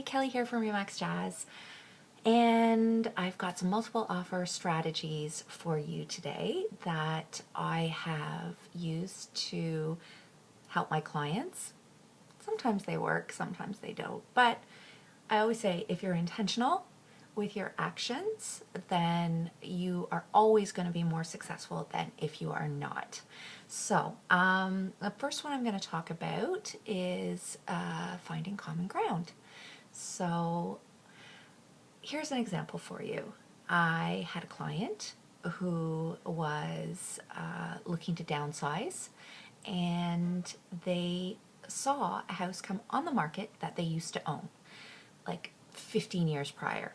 Hi, Kelly here from Remax Jazz, and I've got some multiple offer strategies for you today that I have used to help my clients. Sometimes they work, sometimes they don't, but I always say if you're intentional with your actions, then you are always going to be more successful than if you are not. So, the first one I'm going to talk about is finding common ground. So, here's an example for you. I had a client who was looking to downsize, and they saw a house come on the market that they used to own, like 15 years prior.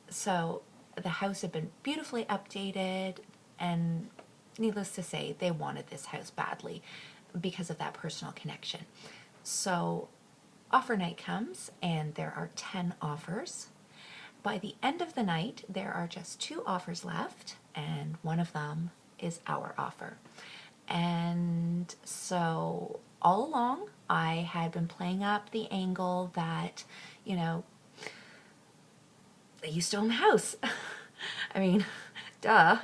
So the house had been beautifully updated, and needless to say, they wanted this house badly because of that personal connection. So offer night comes, and there are 10 offers. By the end of the night, there are just 2 offers left, and one of them is our offer. And so all along, I had been playing up the angle that, you know, they used to own the house. I mean, duh.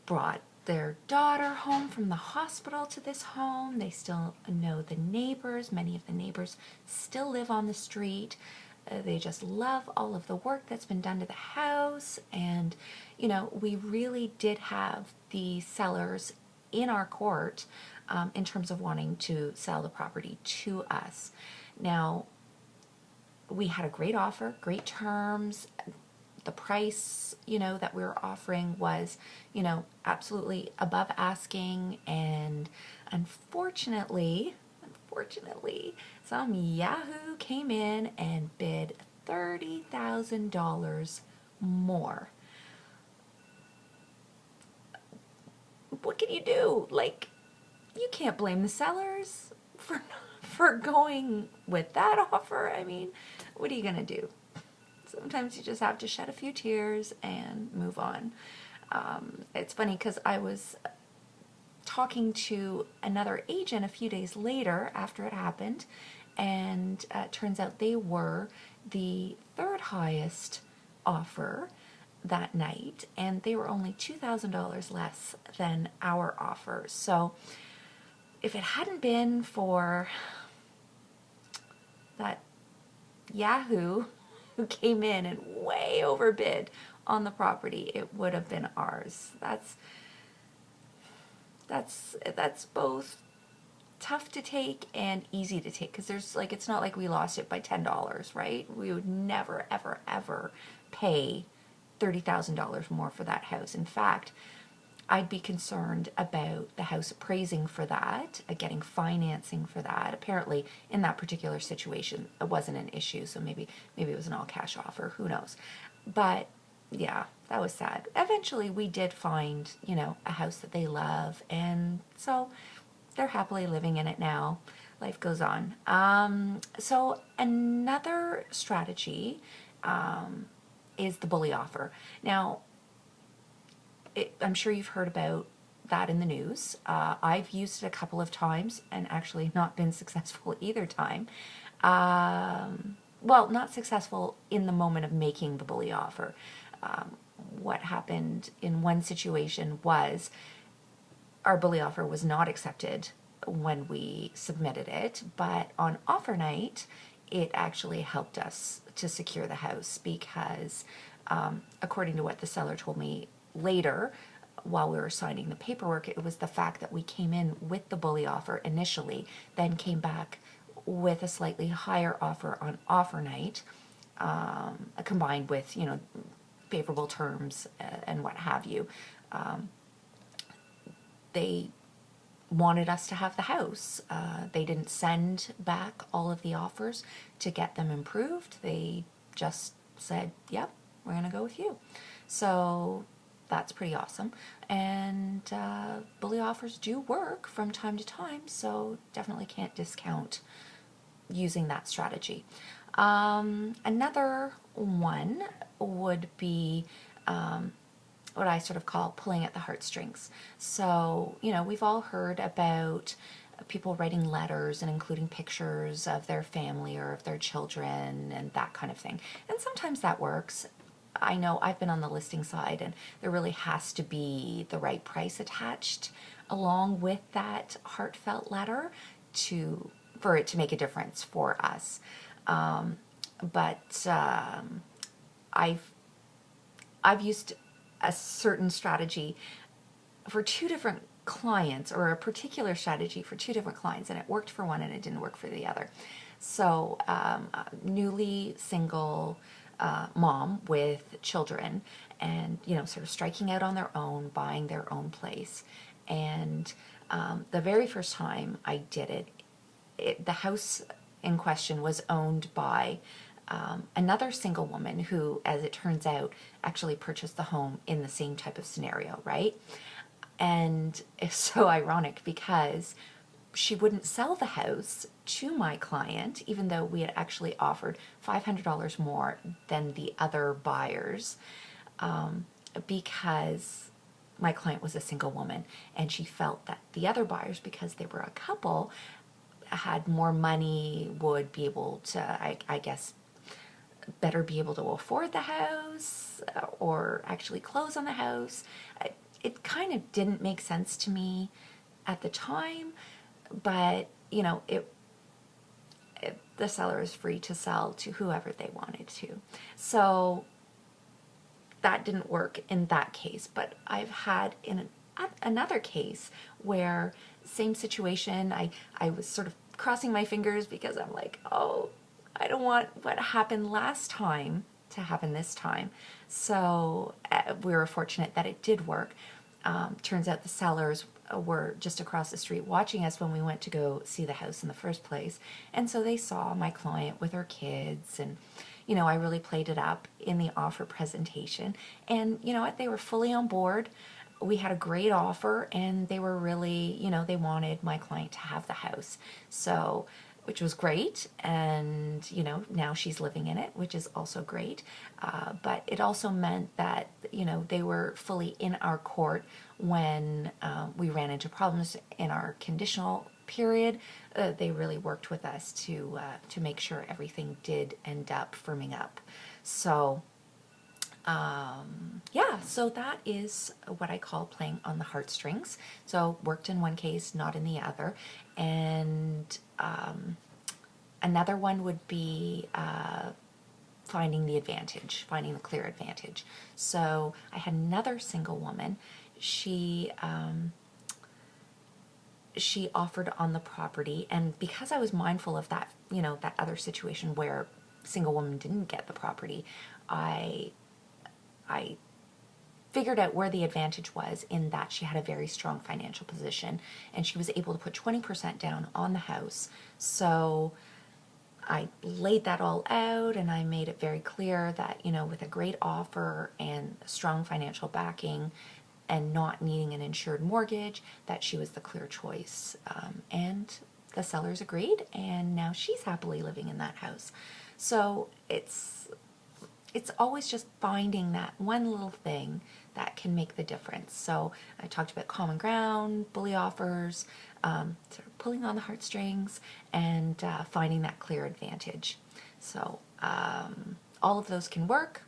Brought their daughter home from the hospital to this home. They still know the neighbors. Many of the neighbors still live on the street. They just love all of the work that's been done to the house. And, you know, we really did have the sellers in our court in terms of wanting to sell the property to us. Now, we had a great offer, great terms. The price, that we were offering was, absolutely above asking. And unfortunately, some Yahoo came in and bid $30,000 more. What can you do? Like, you can't blame the sellers for going with that offer. I mean, what are you gonna do? Sometimes you just have to shed a few tears and move on. It's funny because I was talking to another agent a few days later after it happened, and it turns out they were the 3rd highest offer that night, and they were only $2,000 less than our offer. So if it hadn't been for that Yahoo who came in and way overbid on the property, it would have been ours. That's both tough to take and easy to take, because it's not like we lost it by $10, right? We would never ever ever pay $30,000 more for that house. In fact, I'd be concerned about the house appraising for that, getting financing for that. Apparently, in that particular situation, it wasn't an issue, so maybe it was an all-cash offer, who knows. But yeah, that was sad. Eventually, we did find, a house that they love, and so they're happily living in it now. Life goes on. So another strategy is the bully offer. Now, I'm sure you've heard about that in the news. I've used it a couple of times and actually not been successful either time. Well, not successful in the moment of making the bully offer. What happened in one situation was our bully offer was not accepted when we submitted it, but on offer night, it actually helped us to secure the house because, according to what the seller told me later, while we were signing the paperwork, it was the fact that we came in with the bully offer initially, then came back with a slightly higher offer on offer night, combined with, favorable terms and what have you. They wanted us to have the house. They didn't send back all of the offers to get them improved. They just said, yep, we're going to go with you. So that's pretty awesome. And bully offers do work from time to time, so definitely can't discount using that strategy. Another one would be what I sort of call pulling at the heartstrings. So, we've all heard about people writing letters and including pictures of their family or of their children and that kind of thing. And sometimes that works. I know I've been on the listing side, and there really has to be the right price attached along with that heartfelt letter for it to make a difference for us. But I've used a certain strategy for two different clients, or a particular strategy for two different clients, and it worked for one and it didn't work for the other. So newly single mom with children, and sort of striking out on their own, buying their own place. And the very first time I did it, the house in question was owned by another single woman who, as it turns out, actually purchased the home in the same type of scenario, right? And it's so ironic because she wouldn't sell the house to my client, even though we had actually offered $500 more than the other buyers, because my client was a single woman, and she felt that the other buyers, because they were a couple, had more money, would be able to, I guess, better be able to afford the house or actually close on the house. It kind of didn't make sense to me at the time, but the seller is free to sell to whoever they wanted to. So that didn't work in that case, but I've had in another case where same situation, I was sort of crossing my fingers because I'm like, oh, I don't want what happened last time to happen this time. So we were fortunate that it did work. Turns out the sellers were just across the street watching us when we went to go see the house in the first place. And so they saw my client with her kids, and I really played it up in the offer presentation. And you know what? They were fully on board. We had a great offer, and they were really, they wanted my client to have the house. So, which was great. And, now she's living in it, which is also great. But it also meant that, they were fully in our court when we ran into problems in our conditional period. They really worked with us to make sure everything did end up firming up. So, yeah, so that is what I call playing on the heartstrings. So worked in one case, not in the other. And another one would be finding the advantage, finding the clear advantage. So I had another single woman. She offered on the property, and because I was mindful of that, that other situation where single woman didn't get the property, I figured out where the advantage was, in that she had a very strong financial position and she was able to put 20% down on the house. So I laid that all out, and I made it very clear that, with a great offer and strong financial backing and not needing an insured mortgage, that she was the clear choice. And the sellers agreed, and now she's happily living in that house. So it's always just finding that one little thing that can make the difference. So I talked about common ground, bully offers, sort of pulling on the heartstrings, and finding that clear advantage. So all of those can work,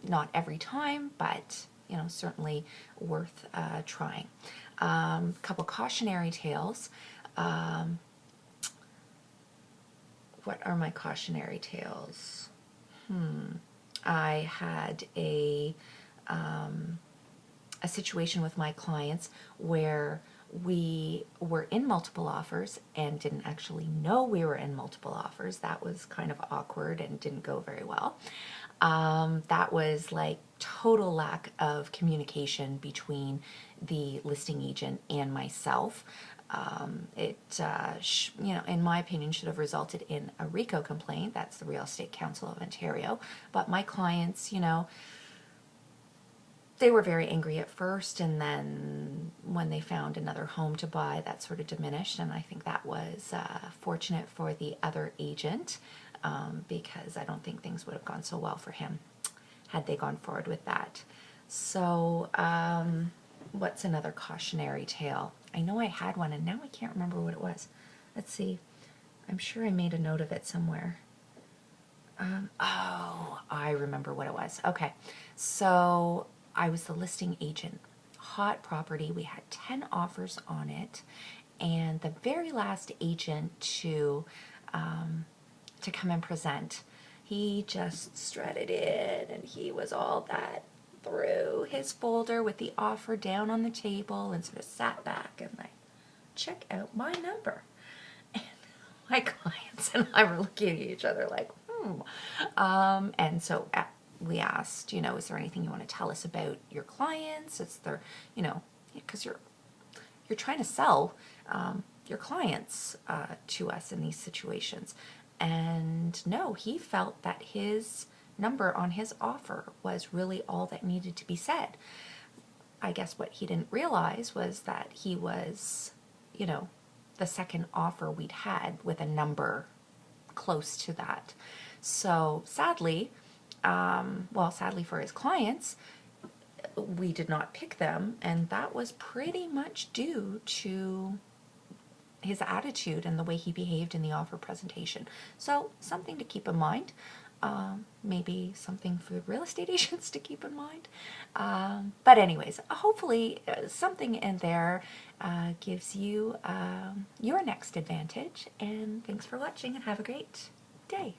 not every time, but certainly worth trying. A couple cautionary tales. What are my cautionary tales? I had a situation with my clients where we were in multiple offers and didn't actually know we were in multiple offers. That was kind of awkward and didn't go very well. That was like total lack of communication between the listing agent and myself. It, in my opinion, should have resulted in a RICO complaint. That's the Real Estate Council of Ontario. But my clients, they were very angry at first, and then when they found another home to buy, that sort of diminished. And I think that was fortunate for the other agent, because I don't think things would have gone so well for him had they gone forward with that. So, what's another cautionary tale? I know I had one and now I can't remember what it was. Let's see. I'm sure I made a note of it somewhere. Oh, I remember what it was. Okay. So I was the listing agent. Hot property. We had 10 offers on it. And the very last agent to come and present, he just strutted in and he was all that through his folder with the offer down on the table and sort of sat back and like, check out my number. And my clients and I were looking at each other like, and so we asked, is there anything you want to tell us about your clients? It's their, because you're trying to sell your clients to us in these situations. And no, he felt that his number on his offer was really all that needed to be said. I guess what he didn't realize was that he was, the second offer we'd had with a number close to that. So sadly, sadly for his clients, we did not pick them, and that was pretty much due to his attitude and the way he behaved in the offer presentation. So something to keep in mind. Maybe something for real estate agents to keep in mind. But anyways, hopefully something in there gives you your next advantage. And thanks for watching and have a great day.